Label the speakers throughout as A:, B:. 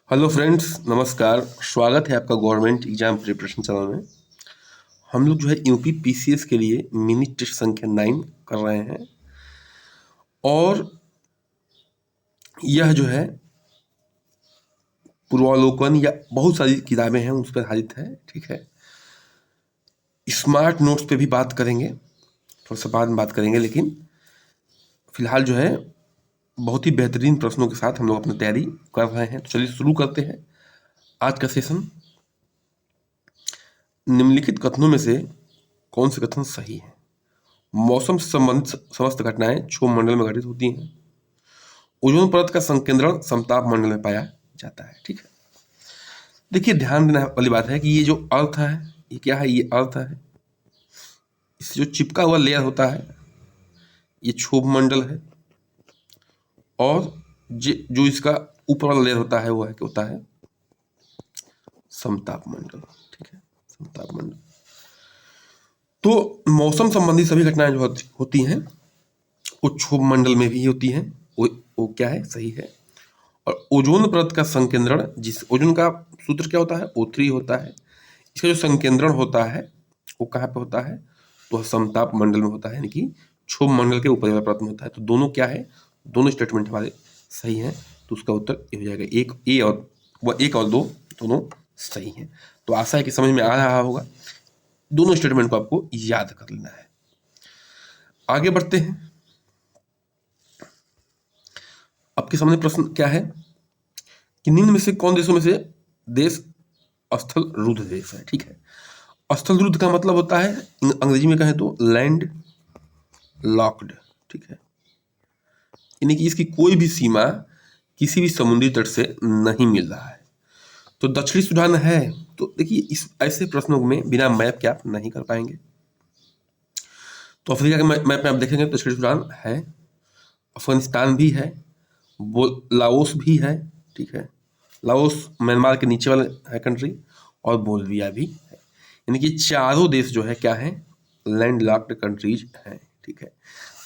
A: Hello friends, नमस्कार। स्वागत है आपका गवर्नमेंट एग्जाम प्रिपरेशन चैनल में। हम लोग जो है यूपी पीसीएस के लिए मिनी टेस्ट संख्या 9 कर रहे हैं और यह जो है पूर्वावलोकन या बहुत सारी किताबें हैं उस पर आधारित है। ठीक है, स्मार्ट नोट्स पे भी बात करेंगे, थोड़ा सा बाद में बात करेंगे, लेकिन फिलहाल जो है बहुत ही बेहतरीन प्रश्नों के साथ हम लोग अपनी तैयारी कर रहे हैं। तो चलिए शुरू करते हैं आज का सेशन। निम्नलिखित कथनों में से कौन से कथन सही है? मौसम से संबंधित समस्त घटनाएं क्षोभ मंडल में घटित होती हैं। ओजोन परत का संकेंद्रण समताप मंडल में पाया जाता है। ठीक है, देखिए ध्यान देने वाली बात है कि ये जो अर्थ है, ये क्या है? ये अर्थ है। इससे जो चिपका हुआ लेयर होता है ये क्षोभ मंडल है, और जो इसका ऊपर वाला लेयर होता है वो है क्या होता है? समताप मंडल। ठीक है, समताप मंडल। तो मौसम संबंधी सभी घटनाएं जो होती हैं वो क्षोभ मंडल में भी होती हैं। वो क्या है? सही है। और ओजोन परत का संकेंद्रण, जिस ओजोन का सूत्र क्या होता है? O3 होता है। इसका जो संकेंद्रण होता है वो कहाँ पे होता है? तो समताप मंडल में होता है, यानी कि क्षोभ मंडल के ऊपर वाला परत में होता है। तो दोनों क्या है? दोनों स्टेटमेंट हमारे सही हैं। तो उसका उत्तर ये हो जाएगा। एक और दो दोनों सही हैं। तो आशा है कि समझ में आ रहा होगा। दोनों स्टेटमेंट को आपको याद कर लेना है। आगे बढ़ते हैं। आपके सामने प्रश्न क्या है कि निम्न में से कौन देशों में से देश स्थल रुद्ध देश है? ठीक है, स्थल रुद्ध का मतलब होता है, अंग्रेजी में कहें तो लैंड लॉक्ड। ठीक है, यानी कि इसकी कोई भी सीमा किसी भी समुद्री तट से नहीं मिल रहा है। तो दक्षिणी सूडान है। तो देखिए इस ऐसे प्रश्नों में बिना मैप के आप नहीं कर पाएंगे। तो अफ्रीका के मैप में आप देखेंगे तो दक्षिणी सूडान है, अफगानिस्तान भी है, लाओस भी है। ठीक है, लाओस म्यांमार के नीचे वाले है कंट्री, और बोल्विया भी है। यानी कि चारों देश जो है क्या है? लैंड लॉक्ड कंट्रीज हैं। ठीक है,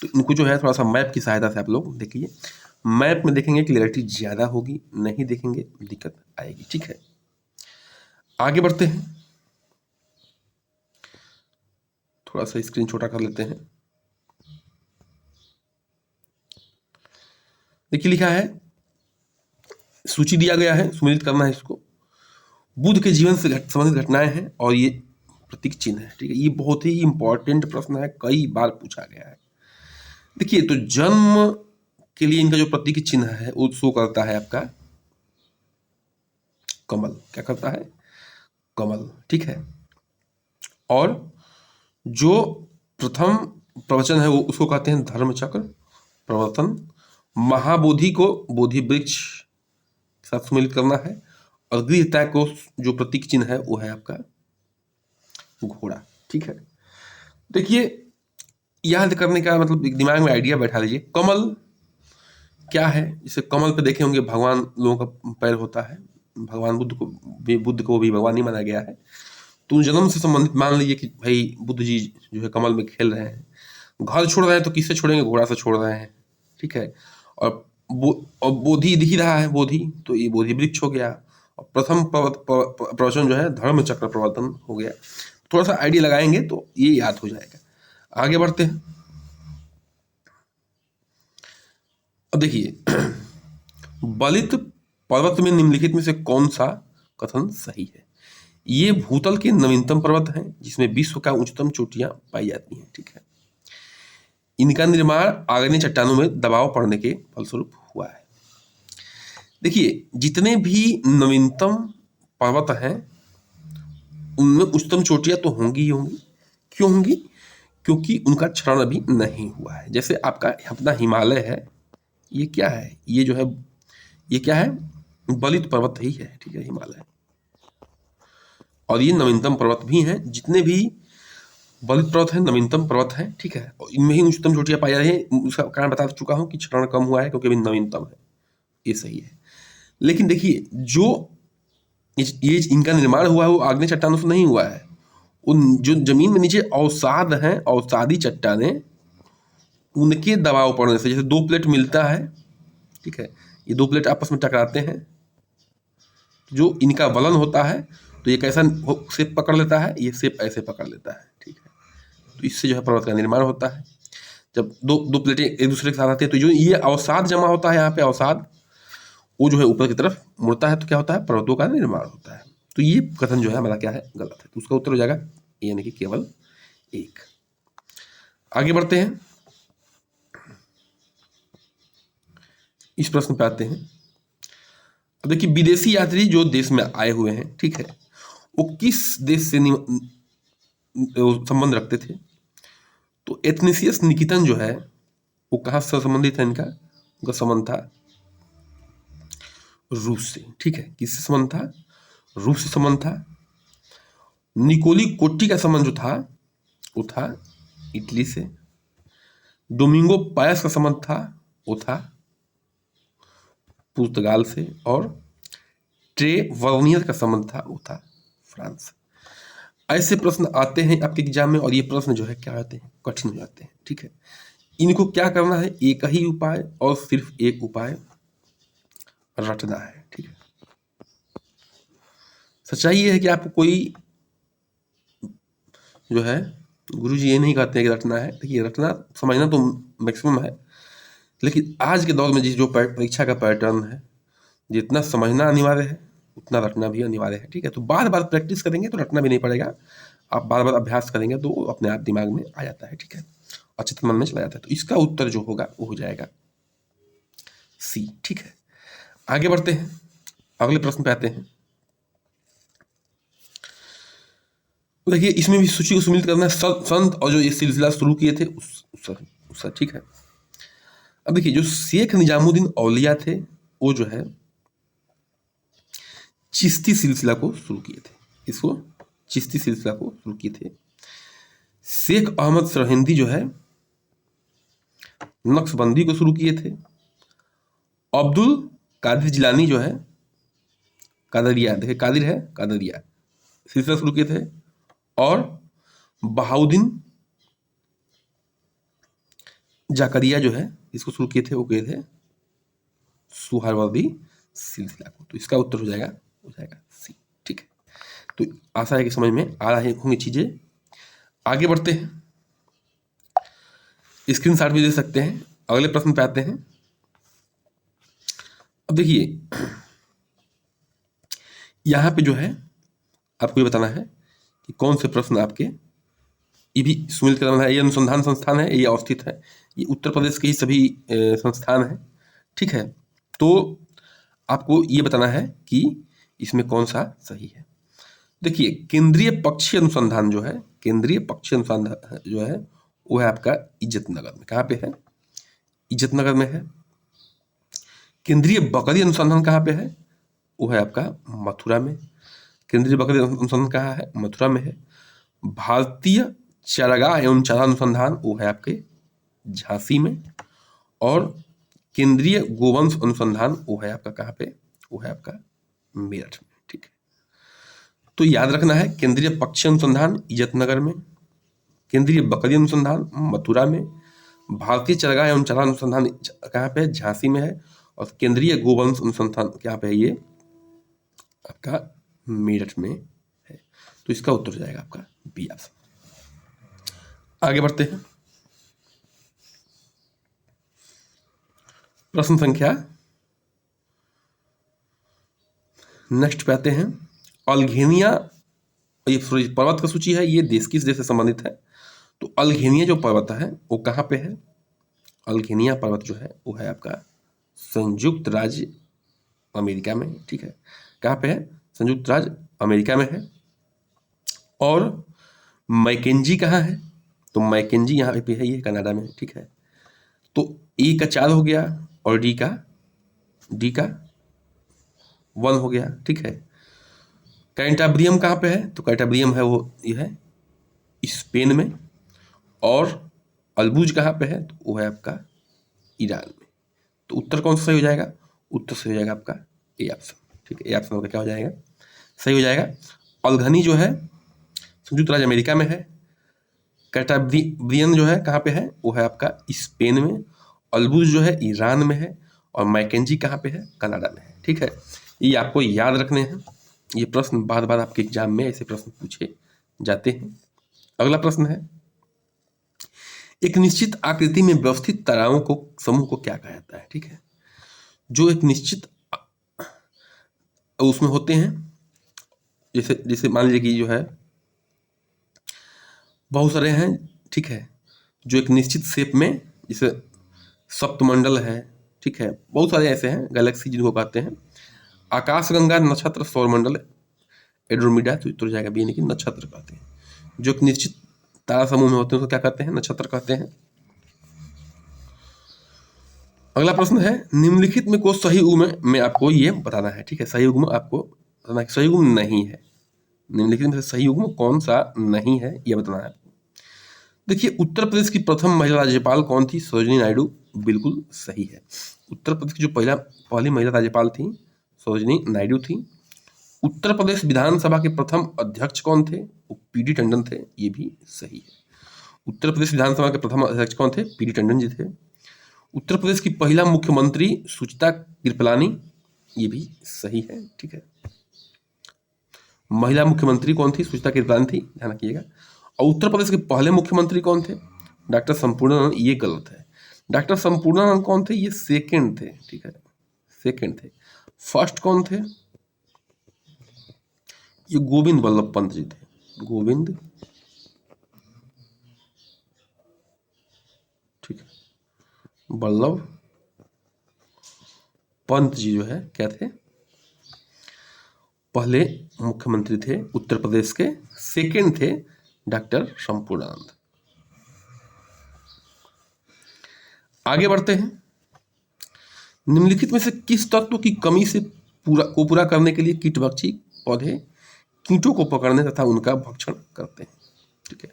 A: तो इनको जो है थोड़ा सा मैप की सहायता से आप लोग देखिए। मैप में देखेंगे क्लियरिटी ज़्यादा होगी, नहीं देखेंगे दिक्कत आएगी। ठीक है, आगे बढ़ते हैं। थोड़ा सा स्क्रीन छोटा कर लेते हैं। देखिए लिखा है, सूची दिया गया है, सुमेलित करना है इसको। बुद्ध के जीवन से संबंधित घटनाएं हैं और ये प्रतीक चिन्ह है। ठीक है, ये बहुत ही इंपॉर्टेंट प्रश्न है, कई बार पूछा गया है। देखिए तो जन्म के लिए इनका जो प्रतीक चिन्ह है वो शो करता है आपका कमल। क्या करता है? कमल। ठीक है, और जो प्रथम प्रवचन है वो उसको कहते हैं धर्म चक्र प्रवर्तन। महाबोधि को बोधि वृक्ष के साथ सम्मिलित करना है, और गृहत्याग को जो प्रतीक चिन्ह है वो है आपका घोड़ा। ठीक है, देखिए याद करने का मतलब दिमाग में आइडिया बैठा लीजिए। कमल क्या है? जैसे कमल पे देखे होंगे भगवान लोगों का पैर होता है। भगवान बुद्ध को भी भगवान ही माना गया है। तो जन्म से संबंधित मान लीजिए कि भाई बुद्ध जी जो है कमल में खेल रहे हैं, घर छोड़ रहे हैं तो किससे छोड़ेंगे? घोड़ा से छोड़ रहे हैं। ठीक है, और बोधि दिख ही रहा है, बोधि, तो ये बोधि वृक्ष हो गया। और प्रथम प्रवचन जो है धर्म चक्र प्रवर्तन हो गया। थोड़ा सा आइडिया लगाएंगे तो ये याद हो जाएगा। आगे बढ़ते हैं। अब देखिए बलित पर्वत में निम्नलिखित में से कौन सा कथन सही है? ये भूतल के नवीनतम पर्वत हैं जिसमें विश्व का उच्चतम चोटियां पाई जाती हैं। ठीक है, इनका निर्माण आग्नेय चट्टानों में दबाव पड़ने के फलस्वरूप हुआ है। देखिए जितने भी नवीनतम पर्वत हैं उनमें उच्चतम चोटियां तो होंगी ही होंगी। क्यों होंगी? क्योंकि उनका क्षरण अभी नहीं हुआ है। जैसे आपका अपना हिमालय है, ये क्या है? ये जो है ये क्या है? बलित पर्वत ही है। ठीक है, हिमालय, और ये नवीनतम पर्वत भी हैं। जितने भी बलित पर्वत है नवीनतम पर्वत है। ठीक है, और इनमें ही उच्चतम चोटियां पाई जा रही है। उसका कारण बता चुका हूं कि क्षरण कम हुआ है क्योंकि अभी नवीनतम है। ये सही है। लेकिन देखिए जो ये इनका निर्माण हुआ है वो आग्नेय चट्टानों से नहीं हुआ है। उन जो जमीन में नीचे अवसाद हैं, अवसादी चट्टानें, उनके दबाव पड़ने से, जैसे दो प्लेट मिलता है। ठीक है, ये दो प्लेट आपस में टकराते हैं जो इनका वलन होता है तो ये कैसा शेप पकड़ लेता है, ये शेप ऐसे पकड़ लेता है, ठीक है। तो इससे जो है पर्वत का निर्माण होता है। जब दो प्लेटें एक दूसरे के साथ आती है तो जो ये अवसाद जमा होता है यहाँ पे, अवसाद वो जो है ऊपर की तरफ मुड़ता है तो क्या होता है, पर्वतों का निर्माण होता है। तो ये कथन जो है हमारा क्या है, गलत है। तो उसका उत्तर हो जाएगा यानी कि केवल 1। आगे बढ़ते हैं, इस प्रश्न पे आते हैं। अब देखिए, विदेशी यात्री जो देश में आए हुए हैं, ठीक है, वो किस देश से संबंध रखते थे? तो एथनीसियस निकितन जो है वो कहाँ से संबंधित है? उनका संबंध था रूस से, ठीक है। किससे संबंध था? रूस से संबंध था। निकोली कोट्टी का संबंध जो था वो था इटली से। डोमिंगो पायस का संबंध था वो था पुर्तगाल से। और ट्रे वर्नियर का संबंध था वो था फ्रांस से। ऐसे प्रश्न आते हैं आपके एग्जाम में और ये प्रश्न जो है क्या आते हैं, कठिन हो जाते हैं, ठीक है। इनको क्या करना है, एक ही उपाय और सिर्फ एक उपाय रटना है, ठीक है। सच्चाई ये है कि आपको कोई जो है गुरुजी ये नहीं कहते हैं कि रटना है। देखिए, रटना समझना तो मैक्सिमम है, लेकिन आज के दौर में जो परीक्षा का पैटर्न है, जितना समझना अनिवार्य है उतना रटना भी अनिवार्य है, ठीक है। तो बार बार प्रैक्टिस करेंगे तो रटना भी नहीं पड़ेगा, आप बार बार अभ्यास करेंगे तो अपने आप दिमाग में आ जाता है, ठीक है, अच्छे मन में चला जाता है। तो इसका उत्तर जो होगा वो हो जाएगा सी, ठीक है। आगे बढ़ते हैं, अगले प्रश्न पे आते हैं। देखिए, इसमें भी सूची को सम्मिलित करना है, संत और जो ये सिलसिला शुरू किए थे उसका, ठीक है। अब देखिए, जो शेख निजामुद्दीन औलिया थे वो जो है चिश्ती सिलसिला को शुरू किए थे। इसको चिश्ती सिलसिला को शुरू किए थे। शेख अहमद सरहिंदी जो है नक्शबंदी को शुरू किए थे। अब्दुल कादिर जिलानी जो है कादरिया, देखिए कादिर है कादरिया सिलसिला शुरू किए थे। और बहाउद्दीन जाकरिया जो है इसको शुरू किए थे, वो किए थे सुहरावर्दी सिलसिला को। तो इसका उत्तर हो जाएगा सी, ठीक है। तो आशा है कि समझ में आ रही होंगी चीजें। आगे बढ़ते हैं, स्क्रीनशॉट भी दे सकते हैं। अगले प्रश्न पे आते हैं। अब देखिए, यहां पे जो है आपको ये बताना है कि कौन से प्रश्न आपके, ये भी सुमिलित करना है। ये अनुसंधान संस्थान है, ये अवस्थित है, ये उत्तर प्रदेश के ही सभी संस्थान है, ठीक है। तो आपको ये बताना है कि इसमें कौन सा सही है। देखिए, केंद्रीय पक्षी अनुसंधान जो है, केंद्रीय पक्षी अनुसंधान जो है वो है आपका इज्जतनगर में। कहाँ पे है? इज्जतनगर में है। केंद्रीय बकरी अनुसंधान कहाँ पे है? वो है आपका मथुरा में। केंद्रीय बकरी अनुसंधान कहाँ है? मथुरा में है। भारतीय चारागाह एवं चारा अनुसंधान वो है आपके झांसी में। और केंद्रीय गोवंश अनुसंधान वो है आपका कहाँ पे? वो है आपका मेरठ में, ठीक है। तो याद रखना है, केंद्रीय पक्षी अनुसंधान इज्जतनगर में, केंद्रीय बकरी अनुसंधान मथुरा में, भारतीय चारागाह एवं चारा अनुसंधान कहाँ पे है? झांसी में है। और केंद्रीय गोवंश अनुसंधान कहाँ पे है? ये आपका मेरठ में है। तो इसका उत्तर हो जाएगा आपका बी ऑप्शन। आगे बढ़ते हैं, प्रश्न संख्या नेक्स्ट पे आते हैं। अल्घेनिया, ये पर्वत का सूची है, ये किस देश से संबंधित है? तो अल्घेनिया जो पर्वत है वो कहाँ पे है? अल्घेनिया पर्वत जो है वो है आपका संयुक्त राज्य अमेरिका में, ठीक है। कहाँ पे है? संयुक्त राज्य अमेरिका में है। और मैकेंजी कहाँ है? तो मैकेंजी यहाँ पे है, ये कनाडा में, ठीक है। तो ए का 4 हो गया और डी का 1 हो गया, ठीक है। कैंटाब्रियम कहाँ पे है? तो कैंटाब्रियम है वो ये है स्पेन में। और अल्बुज कहाँ पे है? तो वो है आपका ईरान में। तो उत्तर कौन सा सही हो जाएगा? उत्तर सही हो जाएगा आपका ए ऑप्शन, ठीक है। ए ऑप्शन क्या हो जाएगा? सही हो जाएगा। अल्घनी जो है संयुक्त राज्य अमेरिका में है। कैटाब्रियन जो है कहाँ पे है? वो है आपका स्पेन में। अल्बुज जो है ईरान में है। और मैकेंजी कहाँ पे है? कनाडा में है, ठीक है। ये आपको याद रखने हैं। ये प्रश्न बार बार आपके एग्जाम में ऐसे प्रश्न पूछे जाते हैं। अगला प्रश्न है, एक निश्चित आकृति में व्यवस्थित ताराओं को समूह को क्या कहा जाता है? ठीक है, जो एक निश्चित उसमें होते हैं, जैसे जैसे मान लीजिए कि जो है बहुत सारे हैं, ठीक है, जो एक निश्चित शेप में, जैसे सप्तमंडल है, ठीक है, बहुत सारे ऐसे हैं गैलेक्सी जिनको कहते हैं, आकाशगंगा, नक्षत्र, सौरमंडल, एड्रोमिडा तो जाएगा भी, लेकिन नक्षत्र कहते हैं। जो एक निश्चित तारा समूह में होते हैं उसको क्या कहते हैं? नक्षत्र कहते हैं। अगला प्रश्न है, निम्नलिखित में को सही उम्र में आपको ये बताना है। ठीक है, सही उम्र आपको बताना है, सही उम्र नहीं है। निम्नलिखित में से सही उम्र कौन सा नहीं है ये बताना है आपको। देखिए, उत्तर प्रदेश की प्रथम महिला राज्यपाल कौन थी? सरोजिनी नायडू, बिल्कुल सही है। उत्तर प्रदेश की जो पहली महिला राज्यपाल थी सरोजिनी नायडू थी। उत्तर प्रदेश विधानसभा के प्रथम अध्यक्ष कौन थे? वो पीडी टंडन थे, ये भी सही है। उत्तर प्रदेश विधानसभा के प्रथम अध्यक्ष कौन थे? पीडी टंडन जी थे। उत्तर प्रदेश की पहला मुख्यमंत्री सुचिता कृपलानी, ये भी सही है। ठीक है, महिला मुख्यमंत्री कौन थी? सुचिता कृपलानी थी, ध्यान रखिएगा। और उत्तर प्रदेश के पहले मुख्यमंत्री कौन थे? डॉक्टर संपूर्णानंद, ये गलत है। डॉक्टर संपूर्णानंद कौन थे? ये सेकंड थे, ठीक है, सेकंड थे। फर्स्ट कौन थे? ये गोविंद वल्लभ पंत जी थे, गोविंद, ठीक है, वल्लभ पंत जी जो है क्या थे? पहले मुख्यमंत्री थे उत्तर प्रदेश के, सेकंड थे डॉक्टर संपूर्णानंद। आगे बढ़ते हैं। निम्नलिखित में से किस तत्व की कमी से पूरा करने के लिए कीटभक्षी पौधे कीटों को पकड़ने तथा उनका भक्षण करते हैं? ठीक है,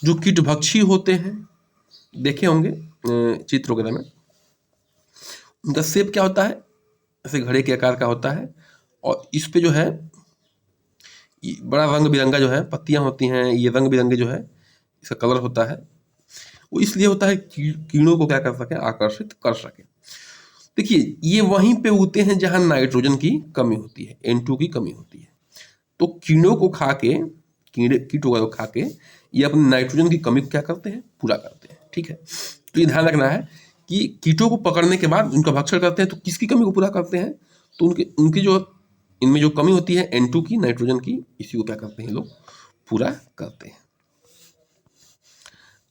A: जो कीटभक्षी होते हैं, देखे होंगे चित्र वगैरह में, उनका शेप क्या होता है? ऐसे घड़े के आकार का होता है, और इस पे जो है बड़ा रंग बिरंगा जो है पत्तियां होती हैं, ये रंग बिरंगे जो है इसका कलर होता है। वो इसलिए होता है कीड़ों को क्या कर सके? आकर्षित कर सके। देखिए, ये वहीं पे उगते हैं जहां नाइट्रोजन की कमी होती है, N2 की कमी होती है। तो कीड़ों को खा के, कीटों को खा के ये अपने नाइट्रोजन की कमी को क्या करते हैं? पूरा करते हैं। ठीक है, तो ये ध्यान रखना है कि कीटों को पकड़ने के बाद उनका भक्षण करते हैं तो किसकी कमी को पूरा करते हैं? तो उनकी जो इनमें जो कमी होती है N2 की, नाइट्रोजन की, इसी को क्या करते हैं लोग? पूरा करते हैं।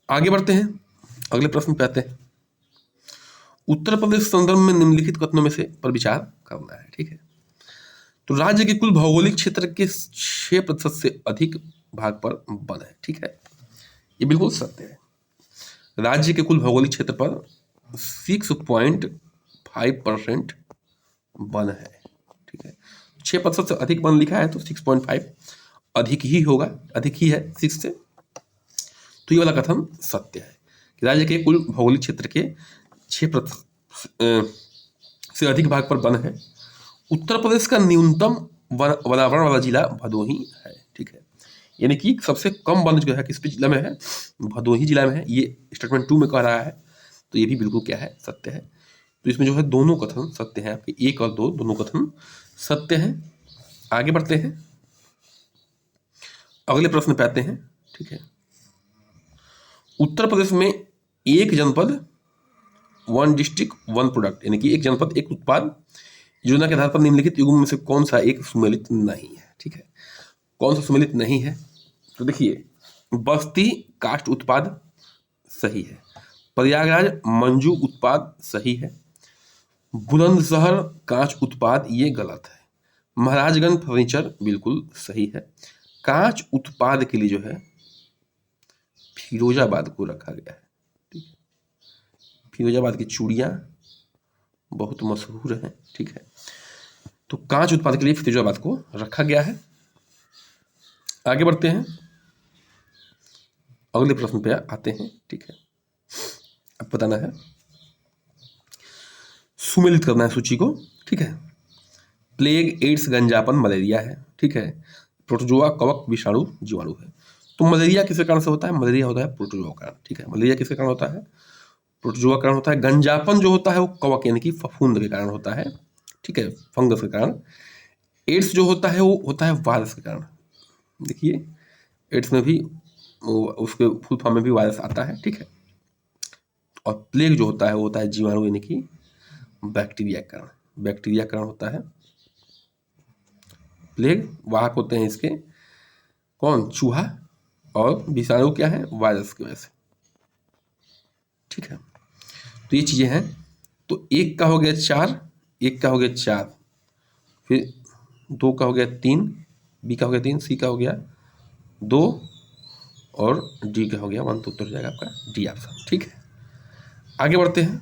A: आगे बढ़ते हैं, अगले प्रश्न पे आते हैं। उत्तर प्रदेश संदर्भ में निम्नलिखित कथनों में से पर विचार करना है। ठीक है, तो राज्य के कुल भौगोलिक क्षेत्र के 6% से अधिक भाग पर वन है। ठीक है, ये बिल्कुल सत्य है। राज्य के कुल भौगोलिक क्षेत्र पर 6.5% वन है। ठीक है, 6% से अधिक वन लिखा है तो 6.5 अधिक ही होगा, अधिक ही है 6 से। तो ये वाला कथन सत्य है कि राज्य के कुल भौगोलिक क्षेत्र के 6% से अधिक भाग पर वन है। उत्तर प्रदेश का न्यूनतम वनावरण वाला जिला भदोही है। ठीक है, यानी कि सबसे कम वन जो है किस जिला में है? भदोही जिला में है। ये स्टेटमेंट 2 में कह रहा है, तो ये भी बिल्कुल क्या है? सत्य है। तो इसमें जो है दोनों कथन सत्य हैं, आपके 1 और 2 दोनों कथन सत्य हैं। आगे बढ़ते हैं, अगले प्रश्न पे आते हैं। ठीक है, उत्तर प्रदेश में एक जनपद, वन डिस्ट्रिक्ट, वन प्रोडक्ट, यानी कि एक जनपद एक उत्पाद योजना के आधार पर निम्नलिखित युग्म में से कौन सा एक सुमेलित नहीं है? ठीक है, कौन सा सुमेलित नहीं है? तो देखिए, बस्ती काष्ठ उत्पाद सही है, प्रयागराज मंजू उत्पाद सही है, बुलंदशहर कांच उत्पाद ये गलत है, महाराजगंज फर्नीचर बिल्कुल सही है। कांच उत्पाद के लिए जो है फिरोजाबाद को रखा गया है। ठीक है, फिरोजाबाद की चूड़ियाँ बहुत मशहूर हैं। ठीक है, तो कांच उत्पाद के लिए फिरोजाबाद को रखा गया है। आगे बढ़ते हैं, अगले प्रश्न पे आते हैं। ठीक है, अब बताना है, सुमेलित करना है सूची को। ठीक है, प्लेग, एड्स, गंजापन, मलेरिया है। ठीक है, प्रोटोजोआ कवक विषाणु जीवाणु है। तो मलेरिया किसके कारण से होता है? मलेरिया होता है प्रोटोजोआ कारण। ठीक है, मलेरिया किसके कारण होता है? प्रोटोजोआ कारण होता है। गंजापन जो होता है वो कवक यानी कि फफूंद के कारण होता है। ठीक है, फंगस के कारण। एड्स जो होता है वो होता है वायरस के कारण। देखिए एड्स में भी उसके फुल फॉर्म में भी वायरस आता है, ठीक है। और प्लेग जो होता है वो होता है जीवाणु यानी कि बैक्टीरिया के कारण, बैक्टीरिया के कारण होता है प्लेग। वाहक होते हैं इसके कौन, चूहा, और विषाणु क्या है, वायरस की वजह से, ठीक है। तो ये चीजें हैं। तो एक का हो गया 4, एक का हो गया 4, फिर 2 का हो गया 3, बी का हो गया 3, सी का हो गया 2 और डी का हो गया 1। तो उत्तर हो जाएगा आपका डी ऑप्शन, ठीक है। आगे बढ़ते हैं।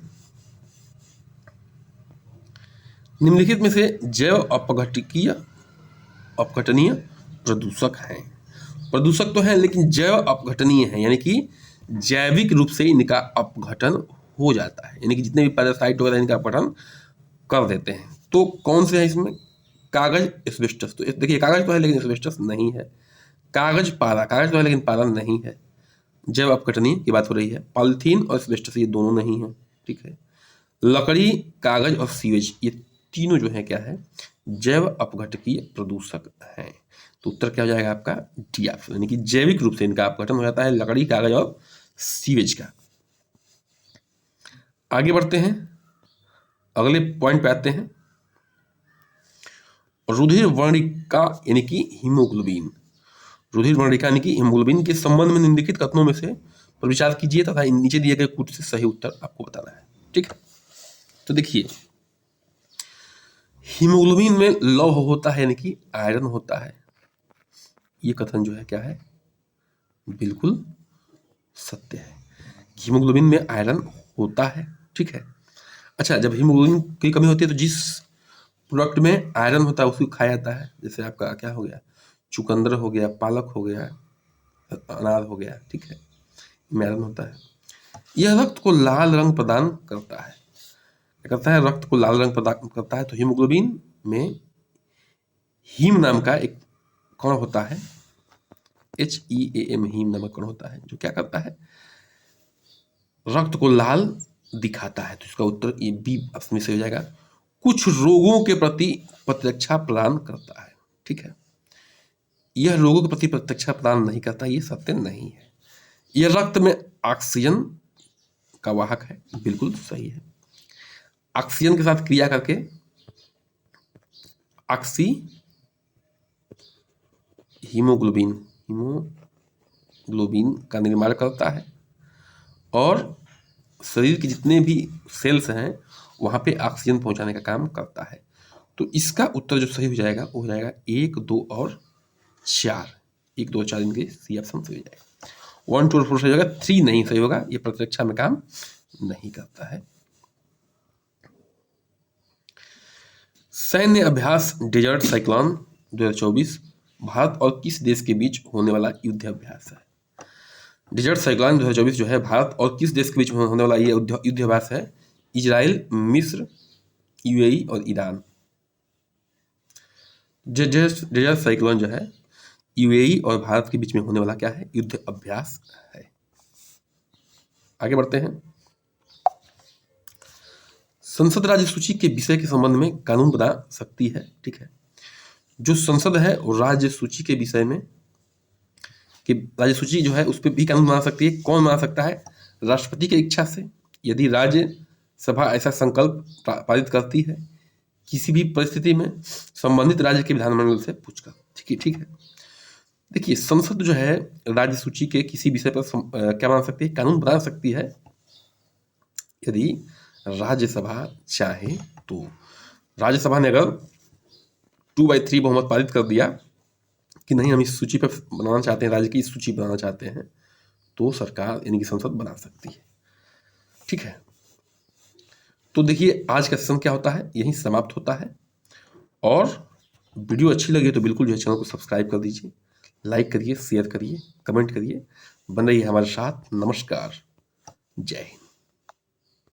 A: निम्नलिखित में से जैव अपघटनीय प्रदूषक हैं। प्रदूषक तो है लेकिन जैव अपघटनीय है, यानी कि जैविक रूप से इनका अपघटन हो जाता है, यानी कि जितने भी पैरासाइट वगैरह इनका अपघटन कर देते हैं। तो कौन से है इसमें, कागज, एस्बेस्टस। तो देखिए कागज तो है लेकिन एस्बेस्टस नहीं है। कागज पारा, कागज तो है लेकिन पारा नहीं है। जैव अपघटनीय की बात हो रही है। पॉलीथीन और एस्बेस्टस ये दोनों नहीं है, ठीक है। लकड़ी, कागज और सीवेज ये तीनों जो है क्या है, जैव अपघटकीय प्रदूषक हैं। तो उत्तर क्या हो जाएगा आपका डी ऑप्शन, यानी कि जैविक रूप से इनका अपघटन हो जाता है लकड़ी, कागज और सीवेज का। आगे बढ़ते हैं, अगले पॉइंट पे आते हैं। रुधिर वर्णिका यानी कि हीमोग्लोबिन। रुधिर वर्णिका यानी कि हीमोग्लोबिन के संबंध में निम्नलिखित कथनों में से पर विचार कीजिए तथा नीचे दिए गए कुछ से सही उत्तर आपको बताना है, ठीक है। तो देखिए हीमोग्लोबिन में लौह होता है यानी कि आयरन होता है। ये कथन जो है क्या है, बिल्कुल सत्य है। हीमोग्लोबिन में आयरन होता है, ठीक है। अच्छा, जब हीमोग्लोबिन की कमी होती है तो जिस प्रोडक्ट में आयरन होता है उसको खाया जाता है, जैसे आपका क्या हो गया, चुकंदर हो गया, पालक हो गया, अनार हो गया, ठीक है, में आयरन होता है। यह रक्त को लाल रंग प्रदान करता है। क्या करता है, रक्त को लाल रंग प्रदान करता है। तो हीमोग्लोबिन में हीम नाम का एक कण होता है, HEAM, हीम नामक कण होता है, जो क्या करता है, रक्त को लाल दिखाता है। तो इसका उत्तर ये बी ऑप्शन में से हो जाएगा। कुछ रोगों के प्रति प्रतिरक्षा प्रदान करता है, ठीक है। यह रोगों के प्रति प्रतिरक्षा प्रदान नहीं करता, ये सत्य नहीं है। यह रक्त में ऑक्सीजन का वाहक है, बिल्कुल सही है। ऑक्सीजन के साथ क्रिया करके ऑक्सी हीमोग्लोबिन का निर्माण करता है और शरीर के जितने भी सेल्स हैं वहां पे ऑक्सीजन पहुंचाने का काम करता है। तो इसका उत्तर जो सही हो जाएगा वो हो जाएगा 1, 2 और 4। 1, 2 और 4 इनके सी ऑप्शन सही हो जाएगा। 1, 2 और 4 सही होगा, 3 नहीं सही होगा, ये प्रतिरक्षा में काम नहीं करता है। सैन्य अभ्यास डेजर्ट साइक्लोन 2024 भारत और किस देश के बीच होने वाला युद्ध अभ्यास है। डेजर्ट साइक्लोन 2024 जो है भारत और किस देश के बीच होने वाला ये युद्ध अभ्यास है। इजराइल, मिस्र, यूएई और ईरान। डेजर्ट साइक्लोन जो है यूएई और भारत के बीच में होने वाला क्या है, युद्ध अभ्यास है। आगे बढ़ते हैं। संसद राज्य सूची के विषय के संबंध में कानून बना सकती है, ठीक है। जो संसद है वो राज्य सूची के विषय में कि राज्य सूची जो है उस पर भी कानून बना सकती है। कौन बना सकता है, राष्ट्रपति की इच्छा से, यदि राज्य सभा ऐसा संकल्प पारित करती है, किसी भी परिस्थिति में संबंधित राज्य के विधानमंडल से पूछकर, ठीक है। देखिए संसद जो है राज्य सूची के किसी विषय पर क्या बना सकती है, कानून बना सकती है यदि राज्यसभा चाहे तो। राज्यसभा ने अगर 2/3 बहुमत पारित कर दिया कि नहीं हम इस सूची पर बनाना चाहते हैं, राज्य की इस सूची बनाना चाहते हैं, तो सरकार यानी कि संसद बना सकती है, ठीक है। तो देखिए आज का सेशन क्या होता है, यहीं समाप्त होता है। और वीडियो अच्छी लगी तो बिल्कुल जो है चैनल को सब्सक्राइब कर दीजिए, लाइक करिए, शेयर करिए, कमेंट करिए, बन रहिए हमारे साथ। नमस्कार, जय हिंद।